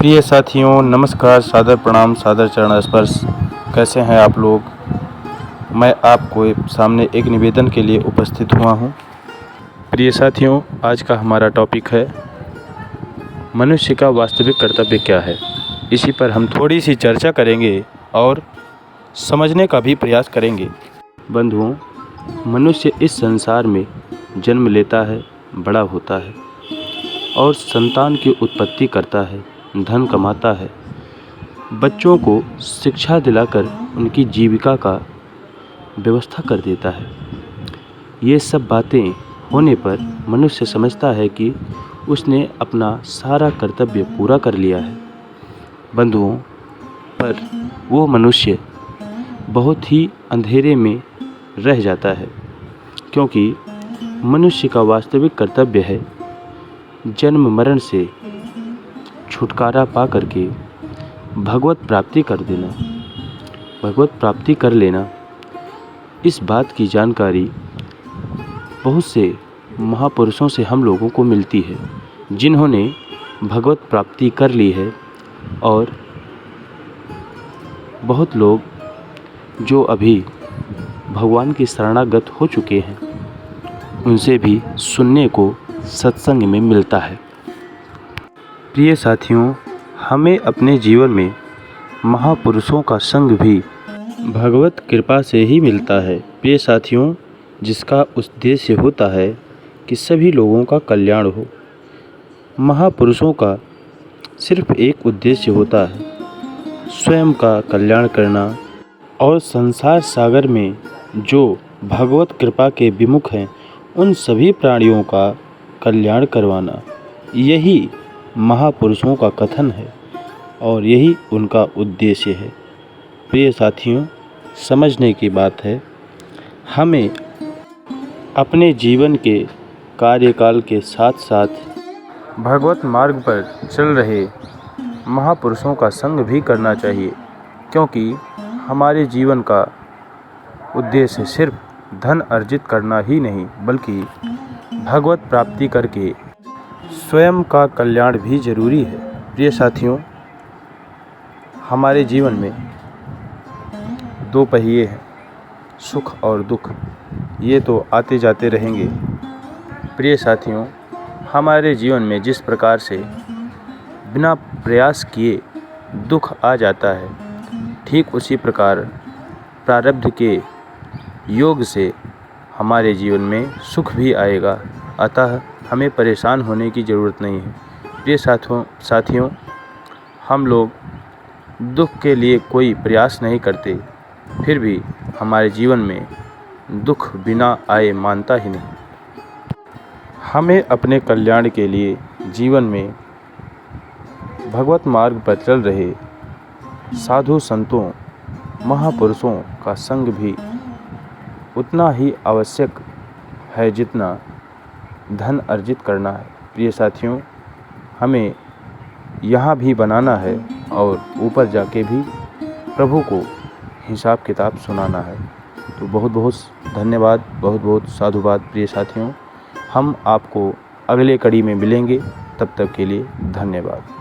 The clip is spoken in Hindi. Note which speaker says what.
Speaker 1: प्रिय साथियों, नमस्कार, सादर प्रणाम, सादर चरण स्पर्श। कैसे हैं आप लोग? मैं आपको सामने एक निवेदन के लिए उपस्थित हुआ हूं। प्रिय साथियों, आज का हमारा टॉपिक है मनुष्य का वास्तविक कर्तव्य क्या है। इसी पर हम थोड़ी सी चर्चा करेंगे और समझने का भी प्रयास करेंगे। बंधुओं, मनुष्य इस संसार में जन्म लेता है, बड़ा होता है और संतान की उत्पत्ति करता है, धन कमाता है, बच्चों को शिक्षा दिलाकर उनकी जीविका का व्यवस्था कर देता है। ये सब बातें होने पर मनुष्य समझता है कि उसने अपना सारा कर्तव्य पूरा कर लिया है। बंधुओं, पर वो मनुष्य बहुत ही अंधेरे में रह जाता है, क्योंकि मनुष्य का वास्तविक कर्तव्य है जन्म मरण से छुटकारा पा करके भगवत प्राप्ति कर देना, भगवत प्राप्ति कर लेना। इस बात की जानकारी बहुत से महापुरुषों से हम लोगों को मिलती है, जिन्होंने भगवत प्राप्ति कर ली है, और बहुत लोग जो अभी भगवान की शरणागत हो चुके हैं, उनसे भी सुनने को सत्संग में मिलता है। प्रिय साथियों, हमें अपने जीवन में महापुरुषों का संग भी भगवत कृपा से ही मिलता है। प्रिय साथियों, जिसका उद्देश्य होता है कि सभी लोगों का कल्याण हो। महापुरुषों का सिर्फ एक उद्देश्य होता है, स्वयं का कल्याण करना और संसार सागर में जो भगवत कृपा के विमुख हैं, उन सभी प्राणियों का कल्याण करवाना। यही महापुरुषों का कथन है और यही उनका उद्देश्य है। प्रिय साथियों, समझने की बात है, हमें अपने जीवन के कार्यकाल के साथ साथ भगवत मार्ग पर चल रहे महापुरुषों का संग भी करना चाहिए, क्योंकि हमारे जीवन का उद्देश्य सिर्फ धन अर्जित करना ही नहीं, बल्कि भगवत प्राप्ति करके स्वयं का कल्याण भी जरूरी है। प्रिय साथियों, हमारे जीवन में दो पहिए हैं, सुख और दुख। ये तो आते जाते रहेंगे। प्रिय साथियों, हमारे जीवन में जिस प्रकार से बिना प्रयास किए दुख आ जाता है, ठीक उसी प्रकार प्रारब्ध के योग से हमारे जीवन में सुख भी आएगा। अतः हमें परेशान होने की ज़रूरत नहीं है। प्रिय साथियों, हम लोग दुख के लिए कोई प्रयास नहीं करते, फिर भी हमारे जीवन में दुख बिना आए मानता ही नहीं। हमें अपने कल्याण के लिए जीवन में भगवत मार्ग पर चल रहे साधु संतों, महापुरुषों का संग भी उतना ही आवश्यक है जितना धन अर्जित करना है। प्रिय साथियों, हमें यहाँ भी बनाना है और ऊपर जाके भी प्रभु को हिसाब किताब सुनाना है। तो बहुत बहुत धन्यवाद, बहुत बहुत साधुवाद। प्रिय साथियों, हम आपको अगले कड़ी में मिलेंगे। तब तक के लिए धन्यवाद।